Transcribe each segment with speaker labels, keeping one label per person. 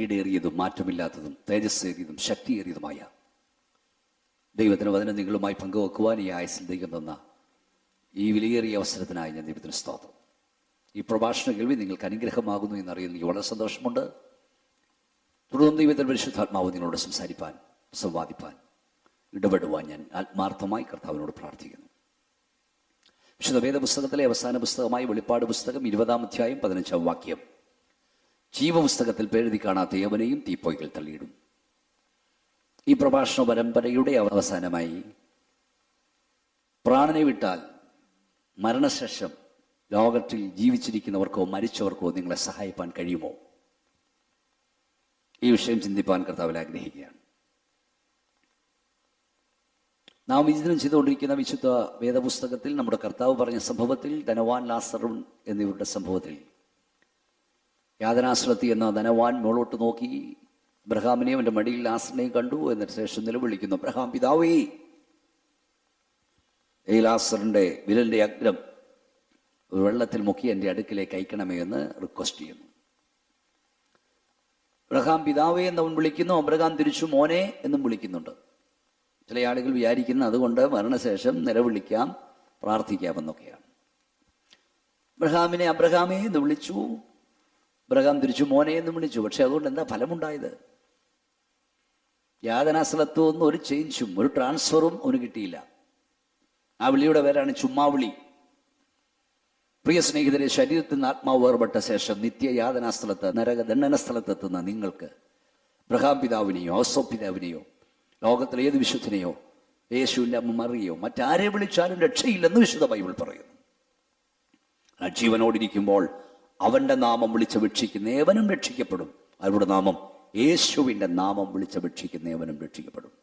Speaker 1: ഈടേറിയതും മാറ്റമില്ലാത്തതും തേജസ്സേറിയതും ശക്തിയേറിയതുമായ ദൈവത്തിന് വചനം നിങ്ങളുമായി പങ്കുവെക്കുവാൻ ഈ ആയുസ്സിൽ ദൈവം തന്ന ഈ വിലയേറിയ അവസരത്തിനായി ഞാൻ ദൈവത്തിന് സ്തോത്രം. ഈ പ്രഭാഷണ കേൾവി നിങ്ങൾക്ക് അനുഗ്രഹമാകുന്നു എന്നറിയുന്ന എനിക്ക് വളരെ സന്തോഷമുണ്ട്. തുടർന്ന് ദൈവത്തിന്റെ പരിശുദ്ധാത്മാവ് നിങ്ങളോട് സംസാരിപ്പാൻ, സംവാദിപ്പാൻ, ഇടപെടുവാൻ ഞാൻ ആത്മാർത്ഥമായി കർത്താവിനോട് പ്രാർത്ഥിക്കുന്നു. വിശുദ്ധ വേദപുസ്തകത്തിലെ അവസാന പുസ്തകമായ വെളിപ്പാട് പുസ്തകം 20-ാം അധ്യായം 15-ാം വാക്യം, ജീവപുസ്തകത്തിൽ പേരെഴുതി കാണാത്ത യവനെയും തീപ്പൊയ്കൾ തള്ളിയിടും. ഈ പ്രഭാഷണ പരമ്പരയുടെ അവസാനമായി, പ്രാണനെ വിട്ടാൽ മരണശേഷം ലോകത്തിൽ ജീവിച്ചിരിക്കുന്നവർക്കോ മരിച്ചവർക്കോ നിങ്ങളെ സഹായിപ്പാൻ കഴിയുമോ? ഈ വിഷയം ചിന്തിപ്പാൻ കർത്താവിൽ ആഗ്രഹിക്കുകയാണ്. നാം വിചിന്തനം ചെയ്തുകൊണ്ടിരിക്കുന്ന വിശുദ്ധ വേദപുസ്തകത്തിൽ നമ്മുടെ കർത്താവ് പറഞ്ഞ സംഭവത്തിൽ, ധനവാൻ ലാസറുൻ എന്നിവരുടെ സംഭവത്തിൽ യാതനാശ്രത്തി എന്ന ധനവാൻ മുകളോട്ട് നോക്കി അബ്രഹാമിനെയും അവൻ്റെ മടിയിൽ ലാസറിനെയും കണ്ടു. എന്നിട്ട് ശേഷം നിലവിളിക്കുന്നു, അബ്രഹാം പിതാവേ, ഈ ലാസറിൻ്റെ വിരലിൻ്റെ അഗ്രം ഒരു വെള്ളത്തിൽ മുക്കി എൻ്റെ അടുക്കിലേക്ക് അയക്കണമേ എന്ന് റിക്വസ്റ്റ് ചെയ്യുന്നു. അബ്രഹാം പിതാവേ എന്നവൻ വിളിക്കുന്നു. അബ്രഹാം തിരിച്ചു മോനെ എന്നും വിളിക്കുന്നുണ്ട്. ചില ആളുകൾ വിചാരിക്കുന്ന അതുകൊണ്ട് മരണശേഷം നിലവിളിക്കാം, പ്രാർത്ഥിക്കാമെന്നൊക്കെയാണ്. അബ്രഹാമിനെ അബ്രഹാമേ എന്ന് വിളിച്ചു, അബ്രഹാം തിരിച്ചു മോനെ എന്ന് വിളിച്ചു. പക്ഷെ അതുകൊണ്ട് എന്താ ഫലമുണ്ടായത്? യാതനാസ്ഥലത്തു നിന്ന് ഒരു ചേഞ്ചും ഒരു ട്രാൻസ്ഫറും അവന് കിട്ടിയില്ല. ആ വിളിയുടെ പേരാണ് ചുമ്മാവിളി. പ്രിയ സ്നേഹിതരെ, ശരീരത്തിൽ നിന്ന് ആത്മാവ് വേർപെട്ട ശേഷം നിത്യയാതനാസ്ഥലത്ത് നരകദണ്ഡന സ്ഥലത്തെത്തുന്ന നിങ്ങൾക്ക് അബ്രഹാം പിതാവിനെയോ ഔസോ പിതാവിനെയോ ലോകത്തിലെ ഏത് വിശുദ്ധനെയോ യേശുവിൻ്റെ അമ്മ മറിയോ മറ്റാരെ വിളിച്ചാലും രക്ഷയില്ലെന്ന് വിശുദ്ധ ബൈബിൾ പറയുന്നു. ജീവനോടിരിക്കുമ്പോൾ അവന്റെ നാമം വിളിച്ചപേക്ഷിക്കുന്നേവനും രക്ഷിക്കപ്പെടും. അവരുടെ നാമം യേശുവിൻ്റെ നാമം വിളിച്ചപേക്ഷിക്കുന്നേവനും രക്ഷിക്കപ്പെടും.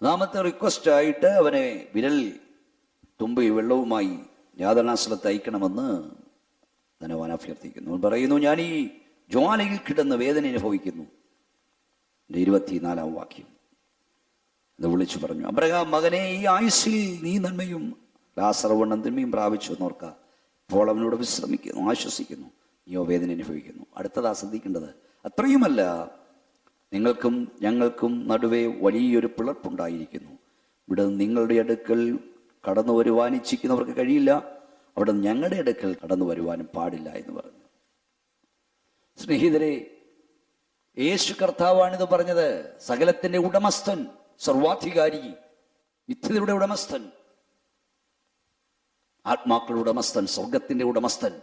Speaker 1: നാമത്തെ റിക്വസ്റ്റ് ആയിട്ട് അവനെ വിരൽ തുമ്പി വെള്ളവുമായി യാതനാസ്ഥലത്ത് അയക്കണമെന്ന് ധനവാൻ അഭ്യർത്ഥിക്കുന്നു. പറയുന്നു, ഞാൻ ഈ ജ്വാലയിൽ കിടന്ന് വേദന അനുഭവിക്കുന്നു. 24-ാം വാക്യം ഇത് വിളിച്ചു പറഞ്ഞു, അബ്രഹാം മകനെ, ഈ ആയുസ്സിൽ നീ നന്മയും ലാസറവണ്ണം തിന്മയും പ്രാപിച്ചു എന്നോർക്ക. അപ്പോൾ അവനോട് വിശ്രമിക്കുന്നു, ആശ്വസിക്കുന്നു, നീയോ വേദന അനുഭവിക്കുന്നു. അടുത്തതാ ശ്രദ്ധിക്കേണ്ടത്, അത്രയുമല്ല, നിങ്ങൾക്കും ഞങ്ങൾക്കും നടുവേ വലിയൊരു പിളർപ്പുണ്ടായിരിക്കുന്നു. ഇവിടെ നിങ്ങളുടെ അടുക്കൽ കടന്നു വരുവാൻ ഇച്ഛിക്കുന്നവർക്ക് കഴിയില്ല, അവിടെ ഞങ്ങളുടെ അടുക്കൽ കടന്നു വരുവാനും പാടില്ല എന്ന് പറഞ്ഞു. സ്നേഹിതരെ, യേശു കർത്താവാണിത് പറഞ്ഞത്. സകലത്തിന്റെ ഉടമസ്ഥൻ, സർവാധികാരി, നിത്യതയുടെ ഉടമസ്ഥൻ, ആത്മാക്കളുടെ ഉടമസ്ഥൻ, സ്വർഗത്തിന്റെ ഉടമസ്ഥൻ,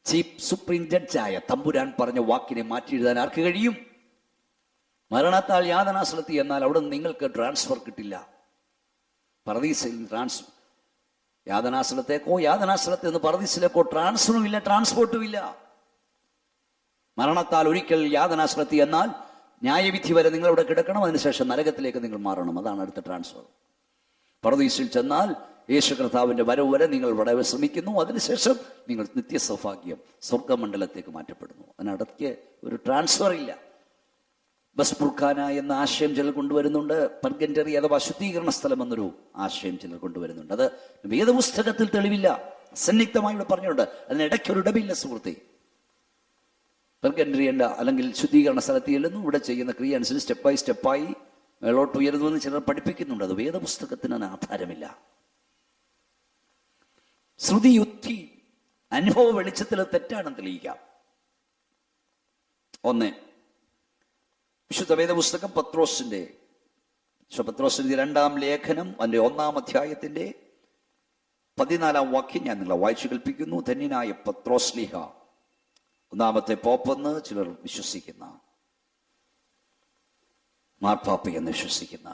Speaker 1: ചീഫ് സുപ്രീം ജഡ്ജായ തമ്പുരാൻ പറഞ്ഞ വാക്കിനെ മാറ്റി എഴുതാൻ ആർക്ക് കഴിയും? മരണത്താൽ യാതനാസ്ഥലത്ത് എന്നാൽ അവിടെ നിങ്ങൾക്ക് ട്രാൻസ്ഫർ കിട്ടില്ല. പർദീസയിൽ യാതനാസ്ഥലത്തേക്കോ യാതനാസ്ഥലത്ത് നിന്ന് പർദീസിലേക്കോ ട്രാൻസ്ഫറും ഇല്ല, ട്രാൻസ്പോർട്ടും ഇല്ല. മരണത്താൽ ഒരിക്കൽ യാതനാസ്ഥലത്ത് എന്നാൽ ന്യായവിധി വരെ നിങ്ങളവിടെ കിടക്കണം, അതിനുശേഷം നരകത്തിലേക്ക് നിങ്ങൾ മാറണം. അതാണ് അടുത്ത ട്രാൻസ്ഫർ. പർദീസിൽ ചെന്നാൽ യേശു കർത്താവിന്റെ വരവ് വരെ നിങ്ങൾ ഇവിടെ ശ്രമിക്കുന്നു, അതിനുശേഷം നിങ്ങൾ നിത്യസൗഭാഗ്യം സ്വർഗമണ്ഡലത്തേക്ക് മാറ്റപ്പെടുന്നു. അതിനിടയ്ക്ക് ഒരു ട്രാൻസ്ഫർ ഇല്ല. ബസ്പുർഖാന എന്ന ആശയം ചിലർ കൊണ്ടുവരുന്നുണ്ട്. പർഗൻറ്ററി അഥവാ ശുദ്ധീകരണ സ്ഥലം എന്നൊരു ആശയം ചിലർ കൊണ്ടുവരുന്നുണ്ട്. അത് വേദപുസ്തകത്തിൽ തെളിവില്ല, അസന്നിഗ്ധമായി ഇവിടെ പറഞ്ഞിട്ടുണ്ട്. അതിനിടയ്ക്കൊരു ഇടമില്ല സുഹൃത്തെ. പർഗൻറ്ററി അല്ലെങ്കിൽ ശുദ്ധീകരണ സ്ഥലത്ത് ചെല്ലുന്നു, ഇവിടെ ചെയ്യുന്ന ക്രിയ അനുസരിച്ച് സ്റ്റെപ്പ് ബൈ സ്റ്റെപ്പായി മേളോട്ട് ഉയരുന്നുവെന്ന് ചിലർ പഠിപ്പിക്കുന്നുണ്ട്. അത് വേദപുസ്തകത്തിന് ആധാരമില്ല. ശ്രുതി യുക്തി അനുഭവ വെളിച്ചത്തിൽ തെറ്റാണെന്ന് തെളിയിക്കാം. ഒന്ന്, വിശുദ്ധ വേദപുസ്തകം പത്രോസിന്റെ 2-ാം ലേഖനം അതിന്റെ 1-ാം അധ്യായത്തിന്റെ 14-ാം വാക്യം ഞാൻ നിങ്ങളെ വായിച്ചു കേൾപ്പിക്കുന്നു. ധന്യനായ പത്രോസ് ലീഹ, 1-ാമത്തെ പോപ്പെന്ന് ചിലർ വിശ്വസിക്കുന്ന, മാർപ്പാപ്പ എന്ന് വിശ്വസിക്കുന്ന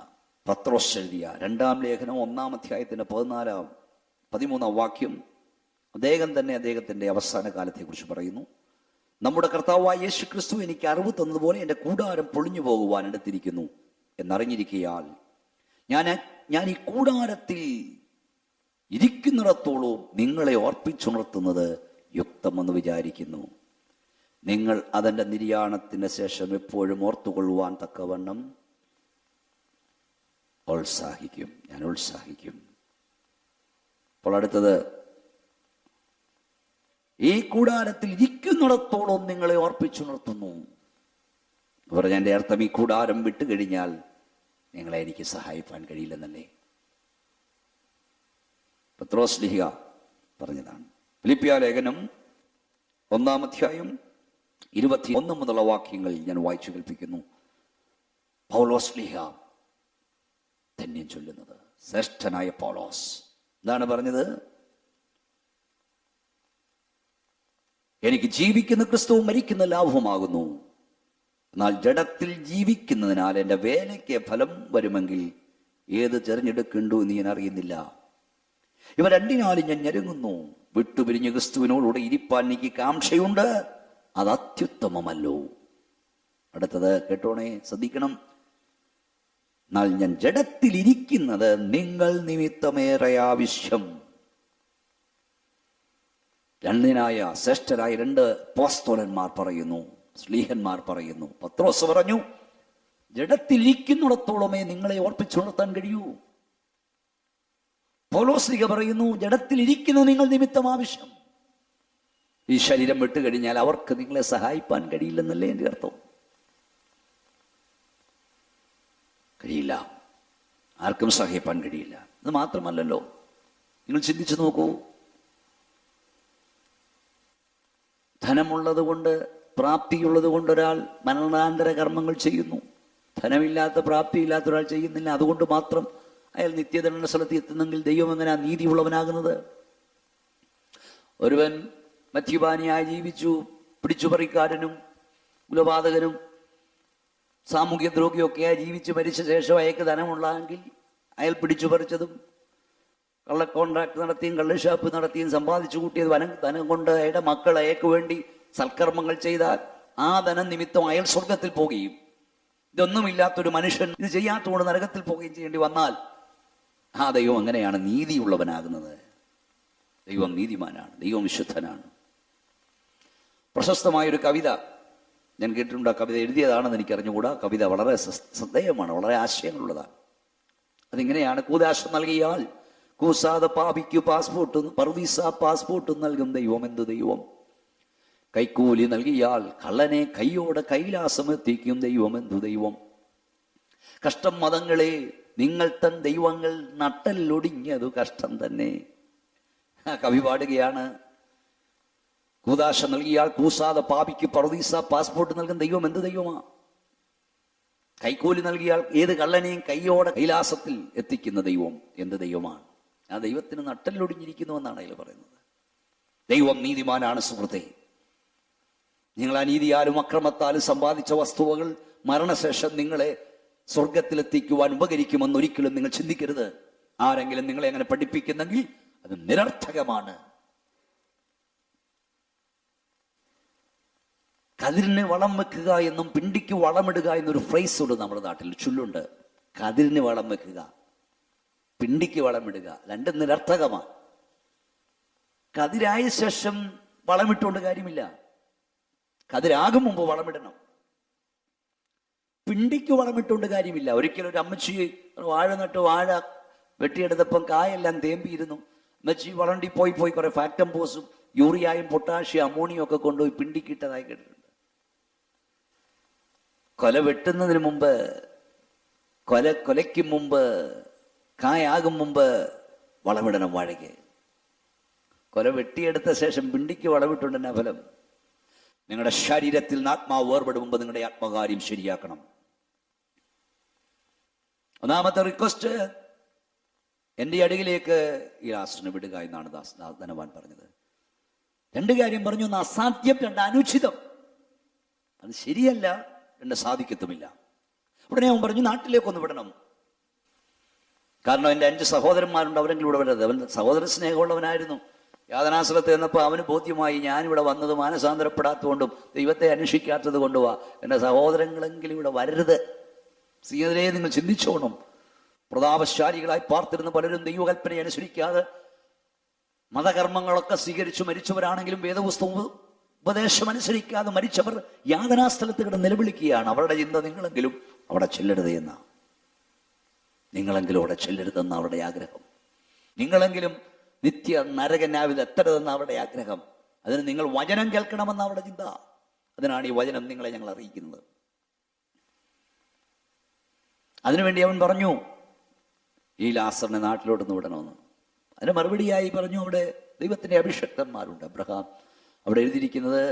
Speaker 1: പത്രോസ് എഴുതിയ 2-ാം ലേഖനം 1-ാം അധ്യായത്തിന്റെ 13-ാം വാക്യം അദ്ദേഹം തന്നെ അദ്ദേഹത്തിന്റെ അവസാന കാലത്തെ കുറിച്ച് പറയുന്നു. നമ്മുടെ കർത്താവായ യേശു ക്രിസ്തു എനിക്ക് അറിവ് തന്നതുപോലെ എൻ്റെ കൂടാരം പൊളിഞ്ഞു പോകുവാൻ എടുത്തിരിക്കുന്നു എന്നറിഞ്ഞിരിക്കയാൽ ഞാൻ ഈ കൂടാരത്തിൽ ഇരിക്കുന്നിടത്തോളം നിങ്ങളെ ഓർപ്പിച്ചുണർത്തുന്നത് യുക്തമെന്ന് വിചാരിക്കുന്നു. നിങ്ങൾ അതിൻ്റെ നിര്യാണത്തിന് ശേഷം എപ്പോഴും ഓർത്തുകൊള്ളുവാൻ തക്കവണ്ണം ഉത്സാഹിക്കും. ഞാൻ ഉത്സാഹിക്കും. അപ്പോൾ അടുത്തത്, ഈ കൂടാരത്തിൽ ഇരിക്കുന്നിടത്തോളം നിങ്ങളെ ഓർപ്പിച്ചുണർത്തുന്നു. പറഞ്ഞതിൻ്റെ അർത്ഥം ഈ കൂടാരം വിട്ടു കഴിഞ്ഞാൽ നിങ്ങളെ എനിക്ക് സഹായിപ്പാൻ കഴിയില്ലെന്നല്ലേ പത്രോസ് ലീഹ പറഞ്ഞതാണ്. ഫിലിപ്പിയ ലേഖനം 1-ാം അധ്യായം 21 മുതലുള്ള വാക്യങ്ങൾ ഞാൻ വായിച്ചു കേൾപ്പിക്കുന്നു. പൗലോസ് ലീഹ ധന്യം ചൊല്ലുന്നത്, ശ്രേഷ്ഠനായ പൗലോസ് എന്താണ് പറഞ്ഞത്? എനിക്ക് ജീവിക്കുന്ന ക്രിസ്തുവും മരിക്കുന്ന ലാഭമാകുന്നു. എന്നാൽ ജഡത്തിൽ ജീവിക്കുന്നതിനാൽ എൻ്റെ വേലയ്ക്ക് ഫലം വരുമെങ്കിൽ ഏത് തിരഞ്ഞെടുക്കണ്ടു എന്ന് ഞാൻ അറിയുന്നില്ല. ഇവ രണ്ടിനാലും ഞാൻ ഞെരുങ്ങുന്നു. വിട്ടുപിരിഞ്ഞ് ക്രിസ്തുവിനോടുകൂടെ ഇരിപ്പാൻ എനിക്ക് കാംക്ഷയുണ്ട്, അത് അത്യുത്തമമല്ലോ. അടുത്തത് കേട്ടോണേ, ശ്രദ്ധിക്കണം. എന്നാൽ ഞാൻ ജഡത്തിൽ ഇരിക്കുന്നത് നിങ്ങൾ നിമിത്തമേറെ ആവശ്യം. രണ്ടിനായ ശ്രേഷ്ഠരായ 2 അപ്പോസ്തലന്മാർ പറയുന്നു, ശ്ലീഹന്മാർ പറയുന്നു. പത്രോസ് പറഞ്ഞു, ജഡത്തിലിരിക്കുന്നിടത്തോളമേ നിങ്ങളെ ഓർപ്പിച്ചുണർത്താൻ കഴിയൂ. പൗലോസ്ലീഹ പറയുന്നു, ജഡത്തിലിരിക്കുന്ന നിങ്ങൾ നിമിത്തം ആവശ്യം. ഈ ശരീരം വിട്ടുകഴിഞ്ഞാൽ അവർക്ക് നിങ്ങളെ സഹായിപ്പാൻ കഴിയില്ലെന്നല്ലേ എൻ്റെ അർത്ഥം? കഴിയില്ല, ആർക്കും സഹായിപ്പാൻ കഴിയില്ല. ഇത് മാത്രമല്ലല്ലോ, നിങ്ങൾ ചിന്തിച്ചു നോക്കൂ. ധനമുള്ളത് കൊണ്ട്, പ്രാപ്തിയുള്ളത് കൊണ്ട് ഒരാൾ മരണാന്തര കർമ്മങ്ങൾ ചെയ്യുന്നു. ധനമില്ലാത്ത, പ്രാപ്തിയില്ലാത്ത ഒരാൾ ചെയ്യുന്നില്ല. അതുകൊണ്ട് മാത്രം അയാൾ നിത്യദണ്ഡന സ്ഥലത്ത് എത്തുന്നെങ്കിൽ ദൈവം എങ്ങനെയാ നീതിയുള്ളവനാകുന്നത്? ഒരുവൻ മദ്യപാനിയായി ജീവിച്ചു, പിടിച്ചുപറിക്കാരനും കുലപാതകനും സാമൂഹ്യ ദ്രോഹിയൊക്കെയായി ജീവിച്ച് മരിച്ച ശേഷം അയാൾക്ക് ധനമുള്ളെങ്കിൽ അയാൾ പിടിച്ചുപറിച്ചതും കള്ള കോൺട്രാക്ട് നടത്തിയും കള്ളുഷാപ്പ് നടത്തിയും സമ്പാദിച്ചു കൂട്ടിയത് ധനം കൊണ്ട് അയാളുടെ മക്കൾ അയാൾക്ക് വേണ്ടി സൽക്കർമ്മങ്ങൾ ചെയ്താൽ ആ ധനം നിമിത്തം അയാൾ സ്വർഗത്തിൽ പോകുകയും, ഇതൊന്നുമില്ലാത്തൊരു മനുഷ്യൻ ഇത് ചെയ്യാത്തതുകൊണ്ട് നരകത്തിൽ പോവുകയും ചെയ്യേണ്ടി വന്നാൽ ആ ദൈവം അങ്ങനെയാണ് നീതിയുള്ളവനാകുന്നത്. ദൈവം നീതിമാനാണ്, ദൈവം വിശുദ്ധനാണ്. പ്രശസ്തമായൊരു കവിത ഞാൻ കേട്ടിട്ടുണ്ട്. ആ കവിത എഴുതിയതാണെന്ന് എനിക്ക് അറിഞ്ഞുകൂടാ. കവിത വളരെ ശ്രദ്ധേയമാണ്, വളരെ ആശയങ്ങളുള്ളതാണ്. അതിങ്ങനെയാണ്: കൂദാശ നൽകിയാൽ കൂസാതെ പാപിക്കു പാസ്പോർട്ട്, പറുദീസ പാസ്പോർട്ട് നൽകും ദൈവം എന്തു ദൈവം. കൈക്കൂലി നൽകിയാൽ കള്ളനെ കൈയോടെ കൈലാസം എത്തിക്കും ദൈവം എന്തു ദൈവം. കഷ്ടം മതങ്ങളെ നിങ്ങൾ തൻ ദൈവങ്ങൾ നട്ടല്ലൊടിഞ്ഞതു കഷ്ടം തന്നെ. കവി പാടുകയാണ്, കൂദാശ നൽകിയാൽ കൂസാതെ പാപിക്ക് പറുദീസ പാസ്പോർട്ട് നൽകും ദൈവം എന്ത് ദൈവമാ. കൈക്കൂലി നൽകിയാൽ ഏത് കള്ളനെയും കൈയോടെ കൈലാസത്തിൽ എത്തിക്കുന്ന ദൈവം എന്ത് ദൈവമാണ്. ആ ദൈവത്തിന് നട്ടല്ലൊടിഞ്ഞിരിക്കുന്നുവെന്നാണ് അതിൽ പറയുന്നത്. ദൈവം നീതിമാനാണ് സുഹൃത്തെ. നിങ്ങൾ അനീതിയാലും അക്രമത്താലും സമ്പാദിച്ച വസ്തുവകൾ മരണശേഷം നിങ്ങളെ സ്വർഗത്തിലെത്തിക്കുവാൻ ഉപകരിക്കുമെന്ന് ഒരിക്കലും നിങ്ങൾ ചിന്തിക്കരുത്. ആരെങ്കിലും നിങ്ങളെ അങ്ങനെ പഠിപ്പിക്കുന്നെങ്കിൽ അത് നിരർത്ഥകമാണ്. കതിരിന് വളം വെക്കുക എന്നും പിണ്ടിക്ക് വളമിടുക എന്നൊരു ഫ്രേസ് ഉണ്ട് നമ്മുടെ നാട്ടിൽ, ചൊല്ലുണ്ട്. കതിരിന് വളം വെക്കുക, പിണ്ടിക്ക് വളമിടുക, രണ്ടും നിരർത്ഥകമാണ്. കതിരായ ശേഷം വളമിട്ടുകൊണ്ട് കാര്യമില്ല. കതിരാകും മുമ്പ് വളമിടണം. പിണ്ടിക്ക് വളമിട്ടുകൊണ്ട് കാര്യമില്ല. ഒരിക്കലും ഒരു അമ്മച്ചി വാഴ നട്ട് വാഴ വെട്ടിയെടുത്തപ്പം കായെല്ലാം തേമ്പിയിരുന്നു. അമ്മച്ചി വളണ്ടി പോയി കുറെ ഫാക്ടംപോസും യൂറിയായും പൊട്ടാഷ്യം അമോണിയം ഒക്കെ കൊണ്ടുപോയി പിണ്ടിക്കിട്ടതായി കേട്ടിട്ടുണ്ട്. കൊല വെട്ടുന്നതിന് മുമ്പ്, കൊലയ്ക്ക് മുമ്പ്, കായാകും മുമ്പ് വളമിടണം വാഴയ്ക്ക്. കൊല വെട്ടിയെടുത്ത ശേഷം പിണ്ടിക്ക് വളമിട്ടുണ്ടെന്ന ഫലം. നിങ്ങളുടെ ശരീരത്തിൽ നിന്ന് ആത്മാവ് വേർപെടും മുമ്പ് നിങ്ങളുടെ ആത്മകാര്യം ശരിയാക്കണം. ഒന്നാമത്തെ റിക്വസ്റ്റ്, എൻ്റെ അടിയിലേക്ക് ഈ രാഷ്ട്രനെ വിടുക എന്നാണ് ധനവാൻ പറഞ്ഞത്. 2 കാര്യം പറഞ്ഞു. 1 അസാധ്യം, 2 അനുചിതം. അത് ശരിയല്ല, 2 സാധിക്കത്തുമില്ല. ഉടനെ അവൻ പറഞ്ഞു, നാട്ടിലേക്കൊന്ന് വിടണം. കാരണം എൻ്റെ 5 സഹോദരന്മാരുണ്ട്, അവരെങ്കിലും ഇവിടെ വരരുത്. അവൻ സഹോദര സ്നേഹമുള്ളവനായിരുന്നു. യാതനാസ്ഥലത്ത് എന്നപ്പോൾ അവന് ബോധ്യമായി, ഞാനിവിടെ വന്നത് മാനസാന്തരപ്പെടാത്തതുകൊണ്ടും ദൈവത്തെ അന്വേഷിക്കാത്തത് കൊണ്ടുവാ. എൻ്റെ സഹോദരങ്ങളെങ്കിലും ഇവിടെ വരരുത്. സീതരെ നിങ്ങൾ ചിന്തിച്ചോണം. പ്രതാപശാലികളായി പാർത്തിരുന്ന പലരും ദൈവകൽപ്പന അനുസരിക്കാതെ മതകർമ്മങ്ങളൊക്കെ സ്വീകരിച്ചു മരിച്ചവരാണെങ്കിലും വേദപുസ്തകം ഉപദേശം അനുസരിക്കാതെ മരിച്ചവർ യാതനാസ്ഥലത്ത് കിടന്ന് നിലവിളിക്കുകയാണ്. അവരുടെ ചിന്ത നിങ്ങളെങ്കിലും അവിടെ ചെല്ലരുത് എന്ന, നിങ്ങളെങ്കിലും അവിടെ ചെല്ലരുതെന്ന അവരുടെ ആഗ്രഹം. നിങ്ങളെങ്കിലും നിത്യ നരകനാവിൽ എത്തരുതെന്ന അവരുടെ ആഗ്രഹം. അതിന് നിങ്ങൾ വചനം കേൾക്കണമെന്ന അവരുടെ ചിന്ത. അതിനാണ് ഈ വചനം നിങ്ങളെ ഞങ്ങൾ അറിയിക്കുന്നത്. അതിനുവേണ്ടി അവൻ പറഞ്ഞു, ഈ ലാസറിനെ നാട്ടിലോട്ടൊന്ന് വിടണമെന്ന്. അതിന് മറുപടിയായി പറഞ്ഞു, അവിടെ ദൈവത്തിന്റെ അഭിഷക്തന്മാരുണ്ട്. അബ്രഹാം അവിടെ എഴുതിയിരിക്കുന്നത്,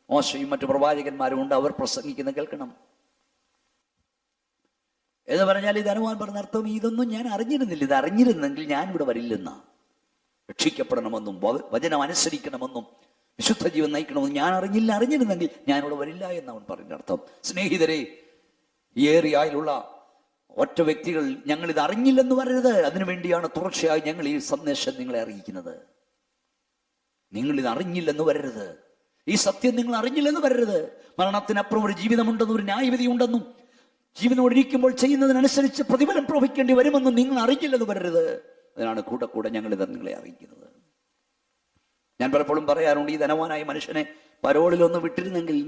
Speaker 1: മോശയും മറ്റു പ്രവാചകന്മാരും ഉണ്ട്, അവർ പ്രസംഗിക്കുന്ന കേൾക്കണം എന്ന് പറഞ്ഞാൽ ഇത് ധനവാൻ പറഞ്ഞ അർത്ഥം, ഇതൊന്നും ഞാൻ അറിഞ്ഞിരുന്നില്ല. ഇത് അറിഞ്ഞിരുന്നെങ്കിൽ ഞാൻ ഇവിടെ വരില്ലെന്നാ. രക്ഷിക്കപ്പെടണമെന്നും വചനം അനുസരിക്കണമെന്നും വിശുദ്ധ ജീവൻ നയിക്കണമെന്നും ഞാൻ അറിഞ്ഞിരുന്നെങ്കിൽ ഞാനിവിടെ വരില്ല എന്നവൻ പറഞ്ഞ അർത്ഥം. സ്നേഹിതരെ, ഈ ഏറിയയിലുള്ള ഒറ്റ വ്യക്തികൾ ഞങ്ങൾ ഇത് അറിഞ്ഞില്ലെന്ന് വരരുത്. അതിനുവേണ്ടിയാണ് തുടർച്ചയായി ഞങ്ങൾ ഈ സന്ദേശം നിങ്ങളെ അറിയിക്കുന്നത്. നിങ്ങൾ ഇത് അറിഞ്ഞില്ലെന്ന് വരരുത്. ഈ സത്യം നിങ്ങൾ അറിഞ്ഞില്ലെന്ന് വരരുത്. മരണത്തിനപ്പുറം ഒരു ജീവിതമുണ്ടെന്നും ഒരു ന്യായവിധി ഉണ്ടെന്നും ജീവനോടിരിക്കുമ്പോൾ ചെയ്യുന്നതിനനുസരിച്ച് പ്രതിഫലം പ്രവഹിക്കേണ്ടി വരുമെന്നും നിങ്ങൾ അറിഞ്ഞില്ലെന്ന് വരരുത്. അതിനാണ് കൂടെ ഞങ്ങൾ ഇത് നിങ്ങളെ അറിയിക്കുന്നത്. ഞാൻ പലപ്പോഴും പറയാറുണ്ട്, ഈ ധനവാനായ മനുഷ്യനെ പരോളിലൊന്ന് വിട്ടിരുന്നെങ്കിൽ,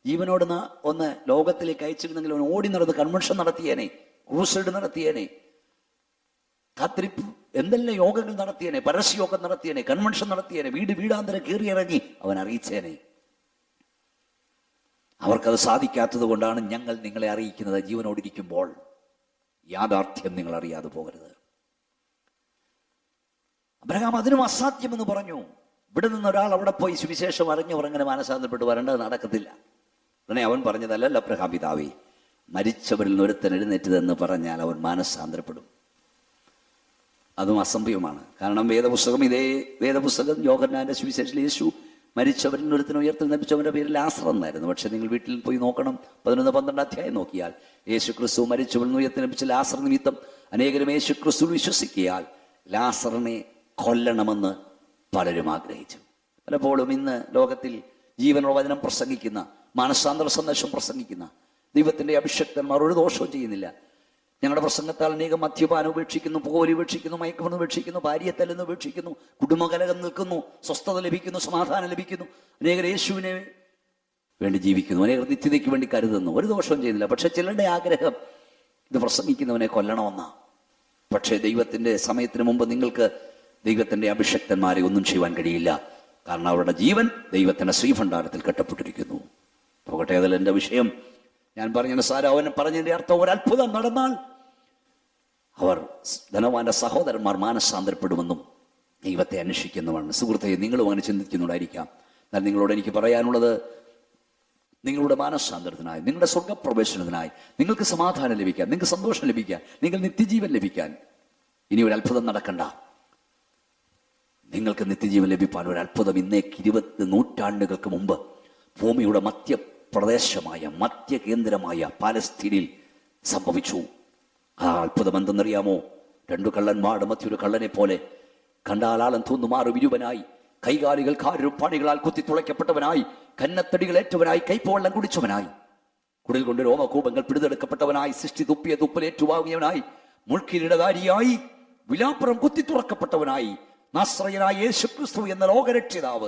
Speaker 1: ജീവനോട് ഒന്ന് ലോകത്തിലേക്ക് അയച്ചിരുന്നെങ്കിൽ അവൻ ഓടി നടന്ന് കൺവെൻഷൻ നടത്തിയേനെ, ക്രൂസൈഡ് നടത്തിയേനെ, കാത്തിരിപ്പ് എന്തെല്ലാം യോഗങ്ങൾ നടത്തിയേനെ, പരസ്യയോഗം നടത്തിയേനെ, കൺവെൻഷൻ നടത്തിയേനെ, വീട് വീടാന്തരം കയറിയിറങ്ങി അവൻ അറിയിച്ചേനെ. അവർക്കത് സാധിക്കാത്തത് കൊണ്ടാണ് ഞങ്ങൾ നിങ്ങളെ അറിയിക്കുന്നത്. ജീവനോടിരിക്കുമ്പോൾ യാഥാർത്ഥ്യം നിങ്ങൾ അറിയാതെ പോകരുത്. അബ്രഹാം അതിനും അസാധ്യമെന്ന് പറഞ്ഞു. ഇവിടെ നിന്ന് ഒരാൾ അവിടെ പോയി സുവിശേഷം അറിഞ്ഞവർ അങ്ങനെ മാനസാന്തരപ്പെട്ട് വരേണ്ടത് നടക്കത്തില്ല. ഉടനെ അവൻ പറഞ്ഞതല്ല, അബ്രഹാം പിതാവേ, മരിച്ചവരിൽ നിന്ന് ഒരുത്തൻ എഴുന്നേറ്റതെന്ന് പറഞ്ഞാൽ അവൻ മാനസാന്തരപ്പെടും. അതും അസംഭവമാണ്. കാരണം ഇതേ വേദപുസ്തകം യോഹന്നാന്റെ സുവിശേഷത്തിൽ യേശു മരിച്ചവരിൽ നിന്ന് ഒരുത്തൻ ഉയർത്തെഴുന്നേൽപ്പിച്ചവന്റെ പേര് ലാസർ എന്നായിരുന്നു. പക്ഷെ നിങ്ങൾ വീട്ടിൽ പോയി നോക്കണം, 11-12 അധ്യായം നോക്കിയാൽ യേശു ക്രിസ്തു മരിച്ചവരിൽ നിന്ന് ഉയർത്തെഴുന്നേൽപ്പിച്ച ലാസർ നിമിത്തം അനേകരും യേശു ക്രിസ്തു വിശ്വസിക്കിയാൽ ലാസറിനെ കൊല്ലണമെന്ന് പലരും ആഗ്രഹിച്ചു. പലപ്പോഴും ഇന്ന് ലോകത്തിൽ ജീവനുള്ള വചനം പ്രസംഗിക്കുന്ന, മാനസാന്തര സന്ദേശം പ്രസംഗിക്കുന്ന ദൈവത്തിന്റെ അഭിഷക്തന്മാർ ഒരു ദോഷവും ചെയ്യുന്നില്ല. ഞങ്ങളുടെ പ്രസംഗത്താൽ അനേകം മദ്യപാനം ഉപേക്ഷിക്കുന്നു, പുകവലി ഉപേക്ഷിക്കുന്നു, മയക്കുമരുന്ന് ഉപേക്ഷിക്കുന്നു, ഭാര്യയെ തല്ലുന്നു ഉപേക്ഷിക്കുന്നു, കുടുംബകലകം നിൽക്കുന്നു, സ്വസ്ഥത ലഭിക്കുന്നു, സമാധാനം ലഭിക്കുന്നു. അനേകർ യേശുവിനെ വേണ്ടി ജീവിക്കുന്നു, അനേകർ നിത്യതയ്ക്ക് വേണ്ടി കരുതുന്നു. ഒരു ദോഷവും ചെയ്യുന്നില്ല. പക്ഷെ ചിലരുടെ ആഗ്രഹം ഇത് പ്രസംഗിക്കുന്നവനെ കൊല്ലണമെന്നാ. പക്ഷേ ദൈവത്തിന്റെ സമയത്തിന് മുമ്പ് നിങ്ങൾക്ക് ദൈവത്തിന്റെ അഭിഷക്തന്മാരെ ഒന്നും ചെയ്യുവാൻ കഴിയില്ല. കാരണം അവരുടെ ജീവൻ ദൈവത്തിന്റെ ശ്രീഭണ്ഡാരത്തിൽ കെട്ടപ്പെട്ടിരിക്കുന്നു. പോകട്ടെ, അതിൽ എൻ്റെ വിഷയം. ഞാൻ പറഞ്ഞ അവൻ പറഞ്ഞതിന്റെ അർത്ഥം, ഒരത്ഭുതം നടന്നാൽ അവർ ധനവാന്റെ സഹോദരന്മാർ മാനസാന്തരപ്പെടുമെന്നും ദൈവത്തെ അന്വേഷിക്കുന്നതാണ്. സുഹൃത്തെ, നിങ്ങളും അങ്ങനെ ചിന്തിക്കുന്നുണ്ടായിരിക്കാം. എന്നാൽ നിങ്ങളോട് എനിക്ക് പറയാനുള്ളത്, നിങ്ങളുടെ മാനസാന്തരത്തിനായി, നിങ്ങളുടെ സ്വർഗപ്രവേശനത്തിനായി, നിങ്ങൾക്ക് സമാധാനം ലഭിക്കാൻ, നിങ്ങൾക്ക് സന്തോഷം ലഭിക്കാൻ, നിങ്ങൾ നിത്യജീവൻ ലഭിക്കാൻ ഇനി ഒരു അത്ഭുതം നടക്കണ്ട. നിങ്ങൾക്ക് നിത്യജീവൻ ലഭിക്കാൻ ഒരു അത്ഭുതം ഇന്നേക്ക് 20 നൂറ്റാണ്ടുകൾക്ക് മുമ്പ് ഭൂമിയുടെ മധ്യപ്രദേശമായ, മധ്യകേന്ദ്രമായ പാലസ്തീനിൽ സംഭവിച്ചു. ആ അത്ഭുതം എന്തെന്നറിയാമോ? 2 കള്ളന്മാരുടെ മധ്യൊരു കള്ളനെ പോലെ, കണ്ടാലാളം തോന്നുമാറും ഇരുവനായി, കൈകാലികൾ കാരും പാണികളാൽ കുത്തി തുളയ്ക്കപ്പെട്ടവനായി, കന്നത്തടികളേറ്റവനായി, കൈപ്പവെള്ളം കുടിച്ചവനായി, കുടിൽ കൊണ്ട് രോമകൂപങ്ങൾ പിടിതെടുക്കപ്പെട്ടവനായി, സൃഷ്ടി തുപ്പിയ തുപ്പലേറ്റുവാങ്ങിയവനായി, മുൾക്കിരീടധാരിയായി, വിലാപ്പുറം കുത്തി തുറക്കപ്പെട്ടവനായി, നാസ്രയനായ യേശുക്രിസ്തു എന്ന ലോകരക്ഷിതാവ്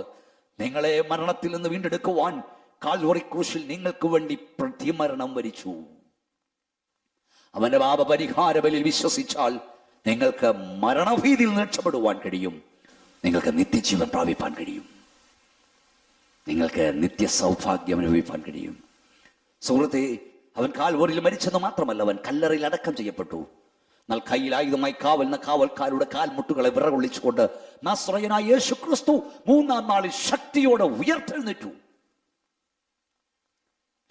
Speaker 1: നിങ്ങളെ മരണത്തിൽ നിന്ന് വീണ്ടെടുക്കുവാൻ കാൽവറി ക്രൂശിൽ നിങ്ങൾക്ക് വേണ്ടി പ്രതിമരണം വരിച്ചു. അവന്റെ പാപപരിഹാര ബലിയിൽ വിശ്വസിച്ചാൽ നിങ്ങൾക്ക് മരണഭീതിയിൽ നിന്ന് രക്ഷപ്പെടുവാൻ കഴിയും. നിങ്ങൾക്ക് നിത്യജീവൻ പ്രാപിപ്പാൻ കഴിയും. നിങ്ങൾക്ക് നിത്യ സൗഭാഗ്യം അനുഭവിപ്പാൻ കഴിയും. സുഹൃത്തെ, അവൻ കാൽവറിയിൽ മരിച്ചെന്ന് മാത്രമല്ല, അവൻ കല്ലറയിൽ അടക്കം ചെയ്യപ്പെട്ടു. എന്നാൽ കയ്യിലായുധമായി കാവലിന് കാവൽക്കാരുടെ കാൽമുട്ടുകളെ വിറകൊള്ളിച്ചുകൊണ്ട് നാസ്രയനായ യേശു ക്രിസ്തു 3-ാം നാളിൽ ശക്തിയോടെ ഉയർത്തെഴുന്നേറ്റു.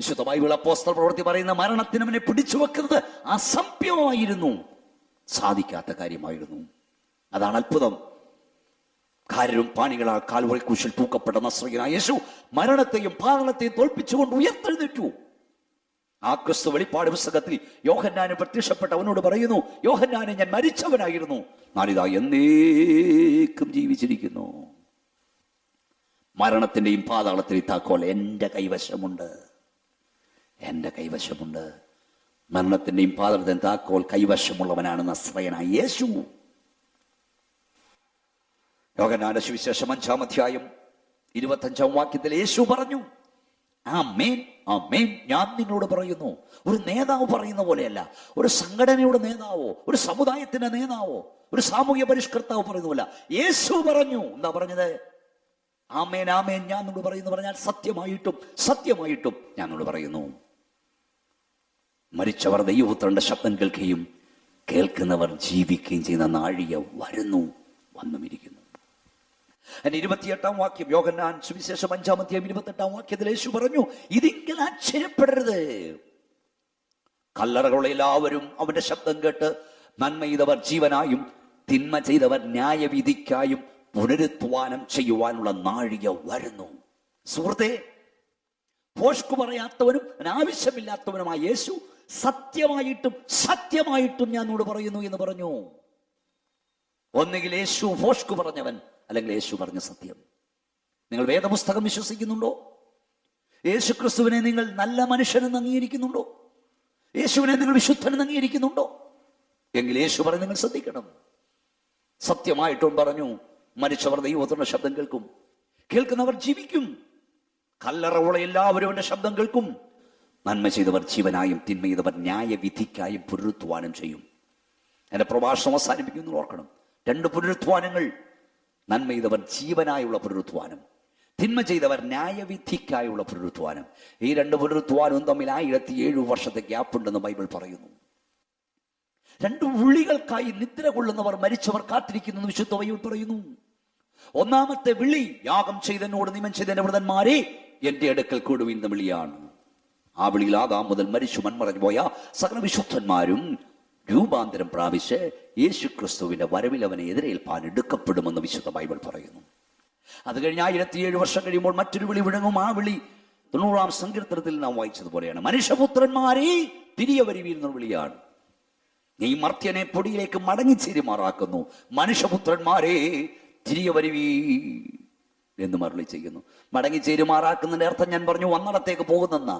Speaker 1: വിശുദ്ധ ബൈബിൾ അപ്പോസ്തല പ്രവൃത്തി പറയുന്ന മരണത്തിന് അവനെ പിടിച്ചു വെക്കുന്നത് അസംഭവമായിരുന്നു, സാധിക്കാത്ത കാര്യമായിരുന്നു. അതാണ് അത്ഭുതം. കാരും പാണികളാൽ കാൽവറി ക്രൂശിൽ തൂക്കപ്പെട്ട നസ്രയനായ യേശു മരണത്തെയും പാതാളത്തെയും തോൽപ്പിച്ചുകൊണ്ട് ഉയർത്തെഴുന്നേറ്റു. ആ ക്രിസ്തു വെളിപ്പാട് പുസ്തകത്തിൽ യോഹന്നാന് പ്രത്യക്ഷപ്പെട്ട അവനോട് പറയുന്നു, യോഹന്നാനെ, ഞാൻ മരിച്ചവനായിരുന്നു, ഞാനിതാ എന്നേക്കും ജീവിച്ചിരിക്കുന്നു. മരണത്തിന്റെയും പാതാളത്തിന്റെയും താക്കോൽ എൻ്റെ കൈവശമുണ്ട്, എൻ്റെ കൈവശമുണ്ട്. മരണത്തിന്റെയും പാതാളത്തിന്റെയും താക്കോൽ കൈവശമുള്ളവനാണ് നസ്രയനായ യേശു. യോഹന്നാന്റെ സുവിശേഷം 5-ാം അധ്യായം 25-ാം വാക്യത്തിൽ യേശു പറഞ്ഞു, ആമേൻ ആമേൻ, ഞാൻ നിങ്ങളോട് പറയുന്നു. ഒരു നേതാവ് പറയുന്ന പോലെയല്ല, ഒരു സംഘടനയുടെ നേതാവോ, ഒരു സമുദായത്തിന്റെ നേതാവോ, ഒരു സാമൂഹ്യ പരിഷ്കർത്താവ് പറയുന്ന പോലെ യേശു പറഞ്ഞു. എന്താ പറഞ്ഞത്? ആമേൻ ആമേൻ, ഞാൻ നിങ്ങളോട് പറയുന്നു പറഞ്ഞാൽ സത്യമായിട്ടും സത്യമായിട്ടും ഞാൻ നിങ്ങളോട് പറയുന്നു. മരിച്ചവർ ദൈവപുത്രന്റെ ശബ്ദം കേൾക്കുകയും കേൾക്കുന്നവർ ജീവിക്കുകയും ചെയ്യുന്ന നാഴിക വരുന്നു, വന്നുമിരിക്കുന്നു. 28-ാം വാക്യം, യോഹന്നാൻ സുവിശേഷം 5-ാം അധ്യായം 28-ാം വാക്യത്തിൽ യേശു പറഞ്ഞു, ഇതിങ്കിൽ ആശ്ചര്യപ്പെടരുത്. കല്ലറകളുള്ള എല്ലാവരും അവന്റെ ശബ്ദം കേട്ട് നന്മ ചെയ്തവർ ജീവനായും തിന്മ ചെയ്തവർ ന്യായവിധിക്കായും പുനരുത്ഥാനം ചെയ്യുവാനുള്ള നാഴിക വരുന്നു. സുഹൃത്തെ, പോഷ്കു പറയാത്തവനും ആവശ്യമില്ലാത്തവനുമായ യേശു സത്യമായിട്ടും സത്യമായിട്ടും ഞാൻ നിന്നോട് പറയുന്നു എന്ന് പറഞ്ഞു. ഒന്നുകിൽ യേശു പോഷ്കു പറഞ്ഞവൻ, അല്ലെങ്കിൽ യേശു പറഞ്ഞ സത്യം. നിങ്ങൾ വേദപുസ്തകം വിശ്വസിക്കുന്നുണ്ടോ? യേശു ക്രിസ്തുവിനെ നിങ്ങൾ നല്ല മനുഷ്യനെന്ന് അംഗീകരിക്കുന്നുണ്ടോ? യേശുവിനെ നിങ്ങൾ വിശുദ്ധനെന്ന് അംഗീകരിക്കുന്നുണ്ടോ? എങ്കിൽ യേശു പറഞ്ഞ് നിങ്ങൾ ശ്രദ്ധിക്കണം. സത്യമായിട്ടും പറഞ്ഞു, മരിച്ചവർ ദൈവത്തിന്റെ ശബ്ദം കേൾക്കും, കേൾക്കുന്നവർ ജീവിക്കും. കല്ലറവുള്ള എല്ലാവരും അവന്റെ ശബ്ദം കേൾക്കും. നന്മ ചെയ്തവർ ജീവനായും തിന്മ ചെയ്തവർ ന്യായവിധിക്കായും പുനരുത്ഥാനം ചെയ്യും. എന്റെ പ്രഭാഷണം അവസാനിപ്പിക്കുന്നു. ഓർക്കണം, 2 പുനരുത്ഥാനങ്ങൾ. നന്മ ചെയ്തവർ ജീവനായുള്ള പുനരുത്ഥാനം, തിന്മ ചെയ്തവർ ന്യായവിധിക്കായുള്ള പുനരുത്ഥാനം. ഈ 2 പുനരുത്ഥാനവും തമ്മിൽ 1007 വർഷത്തെ ഗ്യാപ്പുണ്ടെന്ന് ബൈബിൾ പറയുന്നു. 2 വിളികൾക്കായി നിദ്ര കൊള്ളുന്നവർ മരിച്ചവർ കാത്തിരിക്കുന്നു വിശുദ്ധ ബൈബിൾ പറയുന്നു. ഒന്നാമത്തെ വിളി, യാഗം ചെയ്തതിനോട് നിയമം ചെയ്തതിന്റെ വൃതന്മാരെ എന്റെ അടുക്കൽ കൂടുവിൻ എന്ന വിളിയാണ്. ആ വിളിയിൽ ആദാം മുതൽ മരിച്ചു മൺമറഞ്ഞു പോയ സകല വിശുദ്ധന്മാരും രൂപാന്തരം പ്രാപിച്ച് യേശു ക്രിസ്തുവിന്റെ വരവിൽ അവനെ എതിരേൽപ്പാൻ എടുക്കപ്പെടുമെന്ന് വിശുദ്ധ ബൈബിൾ പറയുന്നു. അത് കഴിഞ്ഞ് 1007 വർഷം കഴിയുമ്പോൾ മറ്റൊരു വിളി വിളങ്ങും. ആ വിളി 90-ാം സങ്കീർത്തനത്തിൽ നാം വായിച്ചതുപോലെയാണ്. മനുഷ്യപുത്രന്മാരെ തിരികെ വരുവീൻ എന്ന വിളിയാണ്. നീ മർത്യനെ പൊടിയിലേക്ക് മടങ്ങിച്ചേരുമാറാക്കുന്നു. മനുഷ്യപുത്രന്മാരെ തിരികെ വരുവീ എന്ന് മറുപടി ചെയ്യുന്നു. മടങ്ങിച്ചേരുമാറാക്കുന്നതിന്റെ അർത്ഥം ഞാൻ പറഞ്ഞു, വന്നിടത്തേക്ക് പോകുന്നെന്നാ.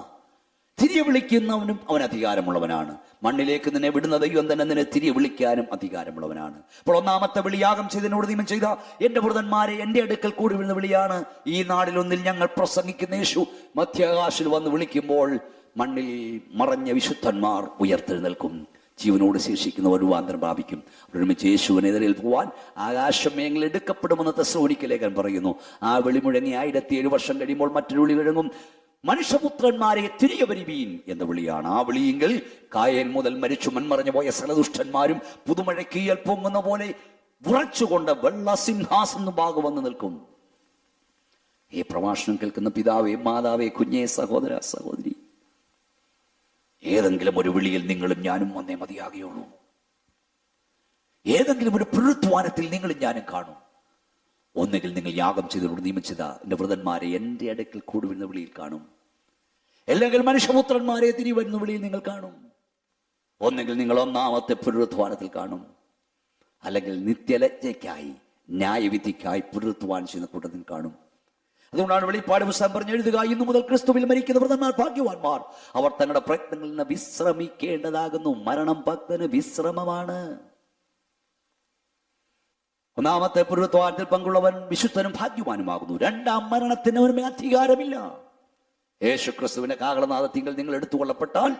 Speaker 1: തിരികെ വിളിക്കുന്നവനും അവൻ അധികാരമുള്ളവനാണ്. മണ്ണിലേക്ക് നിന്നെ വിടുന്ന ദൈവം തന്നെ നിന്നെ തിരികെ വിളിക്കാനും അധികാരമുള്ളവനാണ്. അപ്പോൾ ഒന്നാമത്തെ വിളി, യാഗം ചെയ്തതിനോട് നിയമം ചെയ്ത എന്റെ വൃതന്മാരെ എന്റെ അടുക്കൽ കൂടി വരുന്ന വിളിയാണ്. ഈ നാടിലൊന്നിൽ ഞങ്ങൾ പ്രസംഗിക്കുന്ന യേശു മധ്യാകാശിൽ വന്ന് വിളിക്കുമ്പോൾ മണ്ണിൽ മറഞ്ഞ വിശുദ്ധന്മാർ ഉയർത്തെഴുന്നേൽക്കും. ജീവനോട് ശേഷിക്കുന്നവർ രൂപാന്തരം പ്രാപിക്കും. ഒരുമിച്ച് യേശുവിനെതിരിൽ പോവാൻ ആകാശമേഘങ്ങൾ എടുക്കപ്പെടുമെന്ന് തെസ്സലോനിക്ക ലേഖനം പറയുന്നു. ആ വിളി മുഴങ്ങി 1007 വർഷം കഴിയുമ്പോൾ മറ്റൊരു വിളി വിളങ്ങും. മനുഷ്യപുത്രന്മാരെ തിരികെ വരുവീൻ എന്ന വിളിയാണ്. ആ വിളിയെങ്കിൽ കായേൻ മുതൽ മരിച്ചു മൺമറഞ്ഞു പോയ സകലദുഷ്ടന്മാരും പുതുമഴക്കീയൽ പൊങ്ങുന്ന പോലെ ഉറച്ചുകൊണ്ട് വെള്ളസിംഹാസനം ഭാഗം വന്ന് നിൽക്കും. ഈ പ്രഭാഷണം കേൾക്കുന്ന പിതാവേ, മാതാവേ, കുഞ്ഞേ, സഹോദര, സഹോദരി, ഏതെങ്കിലും ഒരു വിളിയിൽ നിങ്ങളും ഞാനും വന്നേ മതിയാകുകയുള്ളൂ. ഏതെങ്കിലും ഒരു പുനരുത്ഥാനത്തിൽ നിങ്ങളും ഞാനും കാണും. ഒന്നുകിൽ നിങ്ങൾ യാഗം ചെയ്തതോട് നിയമിച്ചത് എന്റെ വൃതന്മാരെ എന്റെ അടുക്കൽ കൂടുവരുന്ന വിളിയിൽ കാണും. അല്ലെങ്കിൽ മനുഷ്യപുത്രന്മാരെ തിരികെ വരുന്ന വിളിയിൽ നിങ്ങൾ കാണും. ഒന്നുകിൽ നിങ്ങൾ ഒന്നാമത്തെ പുനരുത്ഥാനത്തിൽ കാണും, അല്ലെങ്കിൽ നിത്യലജ്ഞയ്ക്കായി ന്യായവിധിക്കായി പുനരുത്ഥാനം ചെയ്യുന്ന കൂട്ടത്തിൽ കാണും. അതുകൊണ്ടാണ് വെളിപ്പാട് പുസ്തകം പറഞ്ഞ് എഴുതുക, ഇന്നു മുതൽ ക്രിസ്തുവിൽ മരിക്കുന്ന വൃതന്മാർ ഭാഗ്യവാന്മാർ, അവർ തങ്ങളുടെ പ്രയത്നങ്ങളിൽ നിന്ന് വിശ്രമിക്കേണ്ടതാകുന്നു. മരണം ഭക്തന് വിശ്രമമാണ്. ഒന്നാമത്തെ പുനരുത്ഥാനത്തിൽ പങ്കുള്ളവൻ വിശുദ്ധനും ഭാഗ്യവാനുമാകുന്നു. 2ാം മരണത്തിന് അവന് അധികാരമില്ല. യേശു ക്രിസ്തുവിന്റെ കാഹളനാദത്തിങ്കൽ നിങ്ങൾ എടുത്തുകൊള്ളപ്പെട്ടാൽ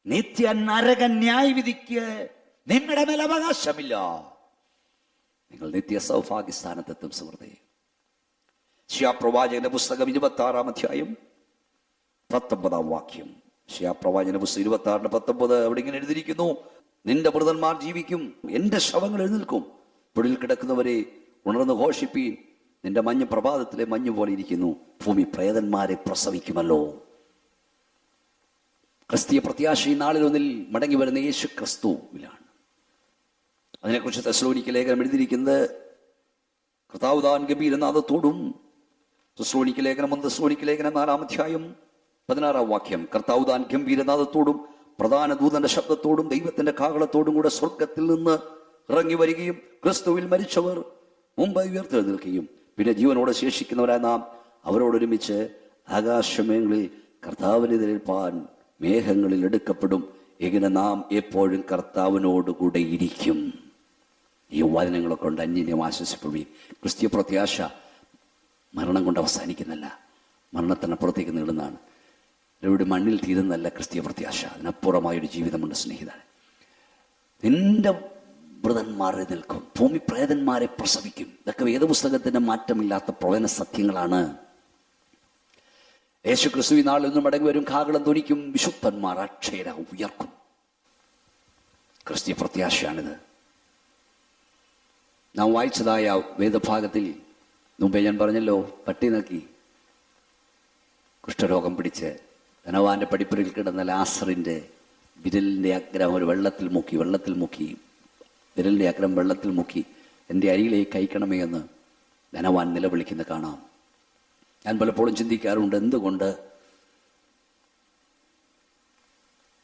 Speaker 1: നിത്യ നരക ന്യായവിധിക്ക് നിങ്ങളുടെ മേൽ അവകാശമില്ല. നിങ്ങൾ നിത്യ സൗഭാഗ്യസ്ഥാനത്തെത്തും. സുഹൃത്തേ, ശിയാപ്രവാചകന്റെ പുസ്തകം 26-ാം അധ്യായം 19-ാം വാക്യം. ശിയാപ്രവാചകന്റെ പുസ്തകം 26-19 അവിടെ ഇങ്ങനെ എഴുതിയിരിക്കുന്നു: നിന്റെ വൃതന്മാർ ജീവിക്കും, എന്റെ ശവങ്ങൾ എഴുന്നേൽക്കും. പൊടിയിൽ കിടക്കുന്നവരെ ഉണർന്ന് ഘോഷിപ്പീൻ, നിന്റെ മഞ്ഞ് പ്രഭാതത്തിലെ മഞ്ഞ് പോലെ ഇരിക്കുന്നു. ഭൂമി പ്രേതന്മാരെ പ്രസവിക്കുമല്ലോ. ക്രിസ്തീയ പ്രത്യാശ ഈ നാളിലൊന്നിൽ മടങ്ങി വരുന്ന യേശു ക്രിസ്തുവിലാണ്. അതിനെക്കുറിച്ച് തെസ്സലോനിക്ക ലേഖനം എഴുതിയിരിക്കുന്നത് കർത്താവ് താൻ ഗംഭീരനാദത്തോടും, തെസ്സലോനിക്ക ലേഖനം 4-ാം അധ്യായം 16-ാം വാക്യം, കർത്താവ് താൻ ഗംഭീരനാദത്തോടും പ്രധാന ദൂതന്റെ ശബ്ദത്തോടും ദൈവത്തിന്റെ കാഹളത്തോടും കൂടെ സ്വർഗത്തിൽ നിന്ന് ഇറങ്ങി വരികയും ക്രിസ്തുവിൽ മരിച്ചവർ മുമ്പ് ഉയർത്തെഴുന്നേൽക്കുകയും പിന്നെ ജീവനോടെ ശേഷിക്കുന്നവരായ നാം അവരോടൊരുമിച്ച് ആകാശമേഘങ്ങളിൽ കർത്താവിനെതിരേൽപ്പാൻ മേഘങ്ങളിൽ എടുക്കപ്പെടും. ഇങ്ങനെ നാം എപ്പോഴും കർത്താവിനോടുകൂടെ ഇരിക്കും. ഈ വചനങ്ങളെ കൊണ്ട് അന്യന്യം ആശ്വസിപ്പെടുകയും, ക്രിസ്തീയ പ്രത്യാശ മരണം കൊണ്ട് അവസാനിക്കുന്നില്ല, മരണത്തിനപ്പുറത്തേക്ക് നീളുന്നതാണ്. ഇവിടെ മണ്ണിൽ തീരുന്നല്ല ക്രിസ്തീയ പ്രത്യാശ. അതിനപ്പുറമായൊരു ജീവിതമുണ്ട് സ്നേഹിതൻ. നിന്റെ വൃതന്മാരെ നിൽക്കും, ഭൂമി പ്രേതന്മാരെ പ്രസവിക്കും. ഇതൊക്കെ വേദപുസ്തകത്തിന്റെ മാറ്റമില്ലാത്ത പ്രവചന സത്യങ്ങളാണ്. യേശു ക്രിസ്തു നാളിൽ നിന്നും മടങ്ങി വരും, കാഹളം ധ്വനിക്കും, വിശുദ്ധന്മാർ അക്ഷയര ഉയർക്കും. ക്രിസ്തീയ പ്രത്യാശയാണിത്. നാം വായിച്ചതായ വേദഭാഗത്തിൽ മുമ്പേ ഞാൻ പറഞ്ഞല്ലോ, പട്ടി നോക്കി കുഷ്ഠരോഗം പിടിച്ച് ധനവാന്റെ പടിപ്പുരയിൽ കിടന്ന ലാസറിന്റെ വിരലിന്റെ അഗ്രം ഒരു വെള്ളത്തിൽ മുക്കി വിരലിന്റെ അഗ്രം വെള്ളത്തിൽ മുക്കി എൻ്റെ അരിയിലേക്ക് കഴിക്കണമേ എന്ന് ധനവാൻ നിലവിളിക്കുന്ന കാണാം. ഞാൻ പലപ്പോഴും ചിന്തിക്കാറുണ്ട്, എന്തുകൊണ്ട്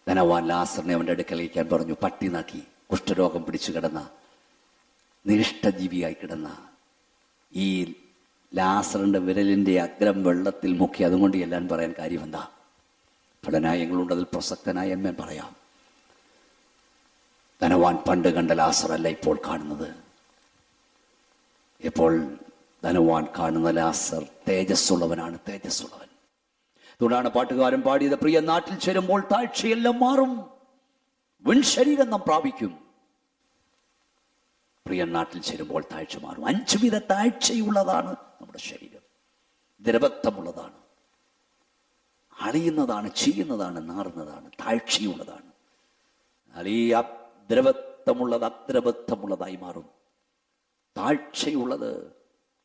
Speaker 1: ധനവാൻ ലാസറിനെ അവൻ്റെ അടുക്കലേക്കാൻ പറഞ്ഞു? പട്ടി നാക്കി കുഷ്ഠരോഗം പിടിച്ചു കിടന്ന നിരിഷ്ടജീവിയായി കിടന്ന ഈ ലാസറിന്റെ വിരലിന്റെ അഗ്രം വെള്ളത്തിൽ മുക്കി. അതുകൊണ്ട് എല്ലാം പറയാൻ കാര്യം എന്താ? പല ന്യായങ്ങളുണ്ട്, അതിൽ പ്രസക്തനായ ഞാൻ പറയാം. ധനവാൻ പണ്ട് കണ്ട ലാസറല്ല ഇപ്പോൾ കാണുന്നത്. ഇപ്പോൾ ധനവാൻ കാണുന്ന ലാസർ തേജസ്സുള്ളവനാണ്, തേജസ്സുള്ളവൻ. അതുകൊണ്ടാണ് പാട്ടുകാരൻ പാടിയത്, പ്രിയ നാട്ടിൽ ചേരുമ്പോൾ താഴ്ചയെല്ലാം മാറും, വിൺശരീരം നാം പ്രാപിക്കും. പ്രിയ നാട്ടിൽ ചേരുമ്പോൾ താഴ്ച മാറും. 5 വിധ താഴ്ചയുള്ളതാണ് നമ്മുടെ ശരീരം. ദ്രവത്വമുള്ളതാണ്, അളിയുന്നതാണ്, ചെയ്യുന്നതാണ്, നാറുന്നതാണ്, താഴ്ചയുള്ളതാണ്. എന്നാൽ ഈ ദ്രവത്വമുള്ളത് അദ്രവത്വമുള്ളതായി മാറും. താഴ്ചയുള്ളത്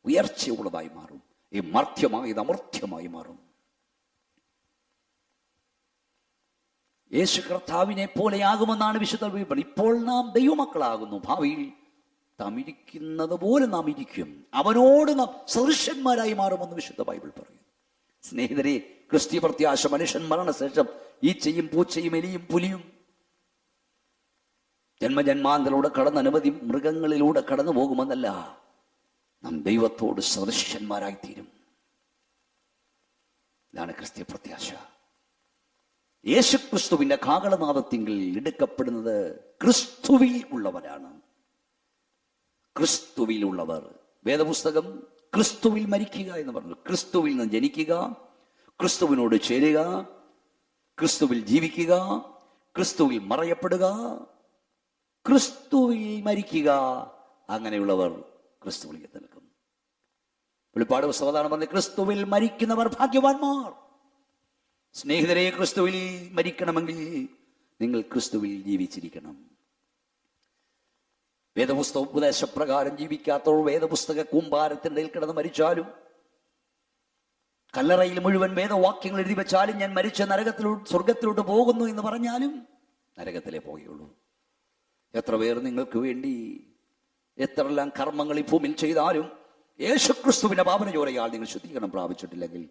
Speaker 1: ഉയർച്ചയുള്ളതായി മാറും. ഈ മർത്യമായത് അമർത്യമായി മാറും. യേശു കർത്താവിനെ പോലെയാകുമെന്നാണ് വിശുദ്ധ ബൈബിൾ. ഇപ്പോൾ നാം ദൈവമക്കളാകുന്നു, ഭാവിയിൽ നാം ഇരിക്കുന്നത് പോലെ നാം ഇരിക്കും, അവനോട് നാം സദൃശന്മാരായി മാറുമെന്ന് വിശുദ്ധ ബൈബിൾ പറയും. സ്നേഹിതരെ, ക്രിസ്തീയ പ്രത്യാശ മനുഷ്യൻ മരണശേഷം ഈച്ചയും പൂച്ചയും എലിയും പുലിയും ജന്മജന്മാന്തരൂടെ കടന്ന് അനവധി മൃഗങ്ങളിലൂടെ കടന്നു പോകുമെന്നല്ല, നാം ദൈവത്തോട് സദൃശന്മാരായിത്തീരും. ഇതാണ് ക്രിസ്തീയ പ്രത്യാശ. യേശുക്രിസ്തുവിന്റെ കാഹളനാദത്തിങ്കിൽ എടുക്കപ്പെടുന്നത് ക്രിസ്തുവിൽ ഉള്ളവരാണ്. ക്രിസ്തുവിൽ ഉള്ളവർ. വേദപുസ്തകം ക്രിസ്തുവിൽ മരിക്കുക എന്ന് പറഞ്ഞു. ക്രിസ്തുവിൽ നിന്ന് ജനിക്കുക, ക്രിസ്തുവിനോട് ചേരുക, ക്രിസ്തുവിൽ ജീവിക്കുക, ക്രിസ്തുവിൽ മറയപ്പെടുക, ക്രിസ്തുവിൽ മരിക്കുക. അങ്ങനെയുള്ളവർ ക്രിസ്തുവിൽ നിൽക്കും. വെളിപ്പാട് പുസ്തകമാണ് പറഞ്ഞത്, ക്രിസ്തുവിൽ മരിക്കുന്നവർ ഭാഗ്യവാന്മാർ. സ്നേഹിതരെ, ക്രിസ്തുവിൽ മരിക്കണമെങ്കിൽ നിങ്ങൾ ക്രിസ്തുവിൽ ജീവിച്ചിരിക്കണം. വേദപുസ്തക ഉപദേശപ്രകാരം ജീവിക്കാത്തവർ വേദപുസ്തക കൂമ്പാരത്തിൻ്റെ കിടന്ന് മരിച്ചാലും, കല്ലറയിൽ മുഴുവൻ വേദവാക്യങ്ങൾ എഴുതി വെച്ചാലും, ഞാൻ മരിച്ച സ്വർഗത്തിലോട്ട് പോകുന്നു എന്ന് പറഞ്ഞാലും നരകത്തിലേ പോയുള്ളൂ. എത്ര പേർ നിങ്ങൾക്ക് വേണ്ടി എത്രയെല്ലാം കർമ്മങ്ങൾ ഈ ഭൂമിയിൽ ചെയ്താലും യേശുക്രിസ്തുവിന്റെ പാപന ചോരയാൽ നിങ്ങൾ ശുദ്ധീകരണം പ്രാപിച്ചിട്ടില്ലെങ്കിൽ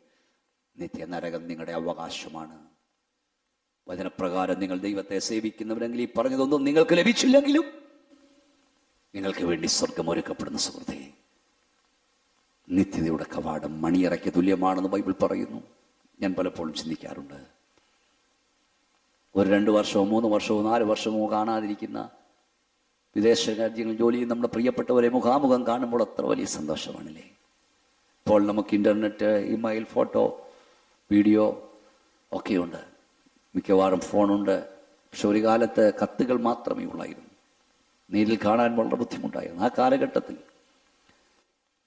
Speaker 1: നിത്യ നരകം നിങ്ങളുടെ അവകാശമാണ്. വചനപ്രകാരം നിങ്ങൾ ദൈവത്തെ സേവിക്കുന്നവരെങ്കിൽ ഈ പറഞ്ഞതൊന്നും നിങ്ങൾക്ക് ലഭിച്ചില്ലെങ്കിലും നിങ്ങൾക്ക് വേണ്ടി സ്വർഗം ഒരുക്കപ്പെടുന്ന സുഹൃത്തെ, നിത്യതയുടെ കവാടം മണിയറയ്ക്ക് തുല്യമാണെന്ന് ബൈബിൾ പറയുന്നു. ഞാൻ പലപ്പോഴും ചിന്തിക്കാറുണ്ട്, ഒരു 2 വർഷമോ 3 വർഷമോ 4 വർഷമോ കാണാതിരിക്കുന്ന വിദേശ രാജ്യങ്ങളിൽ ജോലി ചെയ്യുന്ന നമ്മുടെ പ്രിയപ്പെട്ടവരെ മുഖാമുഖം കാണുമ്പോൾ അത്ര വലിയ സന്തോഷമാണല്ലേ. ഇപ്പോൾ നമുക്ക് ഇൻ്റർനെറ്റ്, ഇമെയിൽ, ഫോട്ടോ, വീഡിയോ ഒക്കെയുണ്ട്, മിക്കവാറും ഫോണുണ്ട്. പക്ഷെ ഒരു കാലത്ത് കത്തുകൾ മാത്രമേ ഉള്ളായിരുന്നു, നേരിൽ കാണാൻ വളരെ ബുദ്ധിമുട്ടായിരുന്നു. ആ കാലഘട്ടത്തിൽ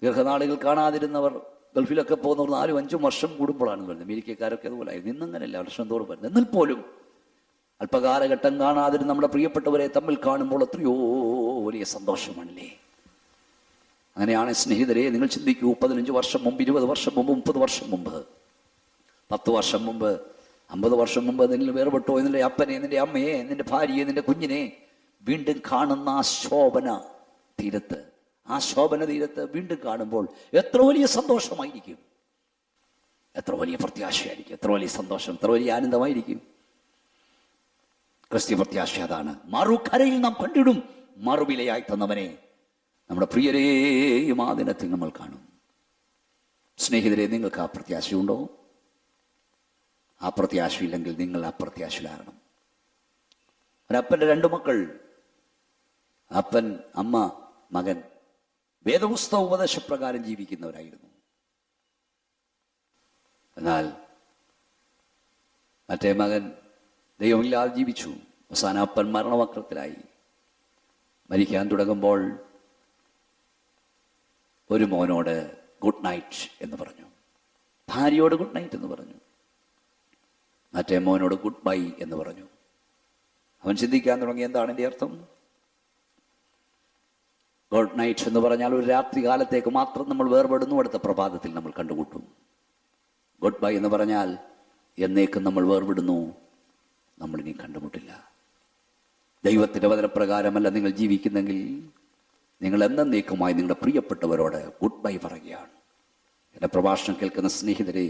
Speaker 1: ദീർഘനാളുകൾ കാണാതിരുന്നവർ ഗൾഫിലൊക്കെ പോകുന്നവർ 4-5 വർഷം കൂടുമ്പോഴാണ് വരുന്നത്. അമേരിക്കക്കാരൊക്കെ അതുപോലായിരുന്നു. ഇന്നങ്ങനെയല്ല, വർഷം തോറും വരുന്നത്. എന്നാൽ പോലും അല്പകാലഘട്ടം കാണാതിരുന്ന നമ്മുടെ പ്രിയപ്പെട്ടവരെ തമ്മിൽ കാണുമ്പോൾ എത്രയോ വലിയ സന്തോഷമാണല്ലേ. അങ്ങനെയാണ് സ്നേഹിതരെ, നിങ്ങൾ ചിന്തിക്കൂ, 15 വർഷം മുമ്പ്, 20 വർഷം മുമ്പ്, 30 വർഷം മുമ്പ്, 10 വർഷം മുമ്പ്, 50 വർഷം മുമ്പ് നിന്നിൽ വേർപെട്ടോ നിന്റെ അപ്പനെ, നിന്റെ അമ്മയെ, നിന്റെ ഭാര്യയെ, നിന്റെ കുഞ്ഞിനെ വീണ്ടും കാണുന്ന ആ ശോഭന തീരത്ത് വീണ്ടും കാണുമ്പോൾ എത്ര വലിയ സന്തോഷമായിരിക്കും, എത്ര വലിയ പ്രത്യാശയായിരിക്കും, എത്ര വലിയ സന്തോഷം, എത്ര വലിയ ആനന്ദമായിരിക്കും. ക്രിസ്തീയ പ്രത്യാശ അതാണ്. മറുകരയിൽ നാം കണ്ടിടും മറുവിലയായി തന്നവനെ. നമ്മുടെ പ്രിയരെയും ആ ദിനത്തിൽ നമ്മൾ കാണും. സ്നേഹിതരെ, നിങ്ങൾക്ക് ആ പ്രത്യാശയുണ്ടോ? ആ പ്രത്യാശയില്ലെങ്കിൽ നിങ്ങൾ ആ പ്രത്യാശയിലാകണം. ഒരപ്പൻ്റെ 2 മക്കൾ, അപ്പൻ, അമ്മ, മകൻ, വേദപുസ്തക ഉപദേശപ്രകാരം ജീവിക്കുന്നവരായിരുന്നു. എന്നാൽ മറ്റേ മകൻ ദൈവമില്ലാതെ ജീവിച്ചു. അവസാനം അപ്പൻ മരണവക്രത്തിലായി. മരിക്കാൻ തുടങ്ങുമ്പോൾ ഒരു മോനോട് ഗുഡ് നൈറ്റ് എന്ന് പറഞ്ഞു, ഭാര്യയോട് ഗുഡ് നൈറ്റ് എന്ന് പറഞ്ഞു, മറ്റേ മോനോട് ഗുഡ് ബൈ എന്ന് പറഞ്ഞു. അവൻ ചിന്തിക്കാൻ തുടങ്ങി, എന്താണ് എൻ്റെ അർത്ഥം? ഗുഡ് നൈറ്റ് എന്ന് പറഞ്ഞാൽ ഒരു രാത്രി കാലത്തേക്ക് മാത്രം നമ്മൾ വേർപെടുന്നു, അടുത്ത പ്രഭാതത്തിൽ നമ്മൾ കണ്ടുമുട്ടും. ഗുഡ് ബൈ എന്ന് പറഞ്ഞാൽ എന്നേക്കും നമ്മൾ വേർപെടുന്നു, നമ്മളിനി കണ്ടുമുട്ടില്ല. ദൈവത്തിൻ്റെ വചനപ്രകാരമല്ല നിങ്ങൾ ജീവിക്കുന്നെങ്കിൽ നിങ്ങൾ എന്നേക്കുമായി നിങ്ങളുടെ പ്രിയപ്പെട്ടവരോട് ഗുഡ് ബൈ പറയുകയാണ്. എൻ്റെ പ്രഭാഷണം കേൾക്കുന്ന സ്നേഹിതരെ,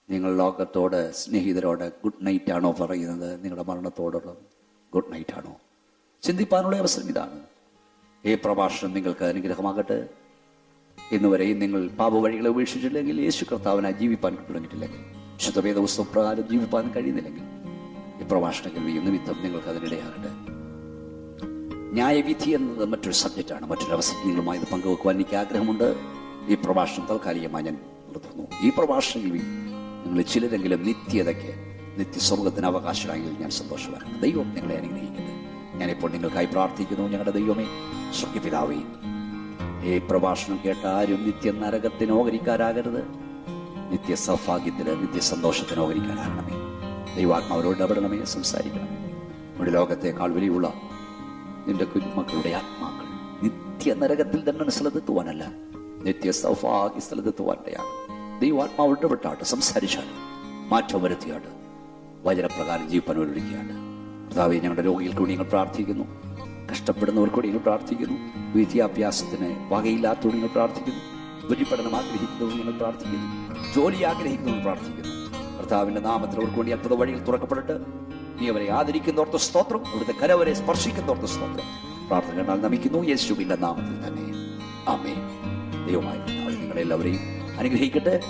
Speaker 1: നിങ്ങൾ ലോകത്തോട്, സ്നേഹിതരോട് ഗുഡ് നൈറ്റ് ആണോ പറയുന്നത്? നിങ്ങളുടെ മരണത്തോടുള്ള ഗുഡ് നൈറ്റ് ആണോ? ചിന്തിപ്പാനുള്ള അവസരം ഇതാണ്. ഈ പ്രഭാഷണം നിങ്ങൾക്ക് അനുഗ്രഹമാകട്ടെ. ഇന്നുവരെയും നിങ്ങൾ പാപവഴികളെ ഉപേക്ഷിച്ചില്ലെങ്കിൽ, യേശു കർത്താവിനായി ജീവിപ്പാൻ തുടങ്ങിയിട്ടില്ലെങ്കിൽ, വിശുദ്ധ വേദപുസ്തക പ്രകാരം ജീവിപ്പാൻ കഴിയുന്നില്ലെങ്കിൽ, ഈ പ്രഭാഷണ കേൾവിയും നിമിത്തം നിങ്ങൾക്ക് അതിനിടയാകട്ടെ. ന്യായവിധി എന്നത് മറ്റൊരു സബ്ജക്റ്റാണ്. മറ്റൊരു അവസരം നിങ്ങളുമായി ഇത് പങ്കുവെക്കുവാൻ എനിക്ക് ആഗ്രഹമുണ്ട്. ഈ പ്രഭാഷണം താൽക്കാലികമായി ഞാൻ നിർത്തുന്നു. ഈ പ്രഭാഷണങ്ങളിൽ നിങ്ങൾ ചിലരെങ്കിലും നിത്യതയ്ക്ക് നിത്യസ്വർഗത്തിന് അവകാശമായെങ്കിൽ ഞാൻ സന്തോഷവാനാണ്. ദൈവം നിങ്ങളെ അനുഗ്രഹിക്കട്ടെ. ഞാനിപ്പോൾ നിങ്ങൾക്കായി പ്രാർത്ഥിക്കുന്നു. ഞങ്ങളുടെ ദൈവമേ, സ്വർഗ്ഗപിതാവേ, ഈ പ്രഭാഷണം കേട്ട ആരും നിത്യ നരകത്തിന് ഓഹരിക്കാരാകരുത്, നിത്യ സൗഭാഗ്യത്തിന് നിത്യസന്തോഷത്തിന് ഓഹരിക്കാരാകണമേ. ദൈവാത്മാവരോട് ഇടപെടണമേ, സംസാരിക്കണമേ. നമ്മുടെ ലോകത്തെക്കാൾ വലിയുള്ള നിന്റെ കുഞ്ഞുമക്കളുടെ ആത്മാക്കൾ നിത്യ നരകത്തിൽ തന്നെ സ്ഥലത്തെത്തുവാനല്ല, നിത്യ സൗഭാഗ്യ സ്ഥലത്തെത്തുവാൻ്റെയാണ്. ദൈവാത്മാവ് ഇടപെട്ടാട്ട്, സംസാരിച്ചാണ്, മാറ്റം വരുത്തിയാട്ട്, വചനപ്രകാരം ജീവിപ്പാൻ ഒരുക്കുകയാണ്. കർത്താവേ, ഞങ്ങളുടെ രോഗികൾക്ക് വേണ്ടി ഞങ്ങൾ പ്രാർത്ഥിക്കുന്നു. കഷ്ടപ്പെടുന്നവർക്ക് വേണ്ടി ഞങ്ങൾ പ്രാർത്ഥിക്കുന്നു. വിദ്യാഭ്യാസത്തിന് വകയില്ലാത്തവർ ഞങ്ങൾ പ്രാർത്ഥിക്കുന്നു. ഉപരിപഠനം ആഗ്രഹിക്കുന്നവർ ഞങ്ങൾ പ്രാർത്ഥിക്കുന്നു. ജോലി ആഗ്രഹിക്കുന്നവർ പ്രാർത്ഥിക്കുന്നു. കർത്താവിന്റെ നാമത്തിൽ അവർക്ക് വേണ്ടി അത്ഭുത വഴികൾ തുറക്കപ്പെടട്ടെ. നീ അവരെ ആദരിക്കുന്നവർക്ക് സ്തോത്രം, അവിടുത്തെ കരവരെ സ്പർശിക്കുന്നവർക്ക് സ്തോത്രം. പ്രാർത്ഥന കണ്ടാൽ നമിക്കുന്നു യേശുവിന്റെ നാമത്തിൽ തന്നെ. ആമേൻ. ദൈവമായ നിങ്ങളെല്ലാവരെയും അനുഗ്രഹിക്കട്ടെ.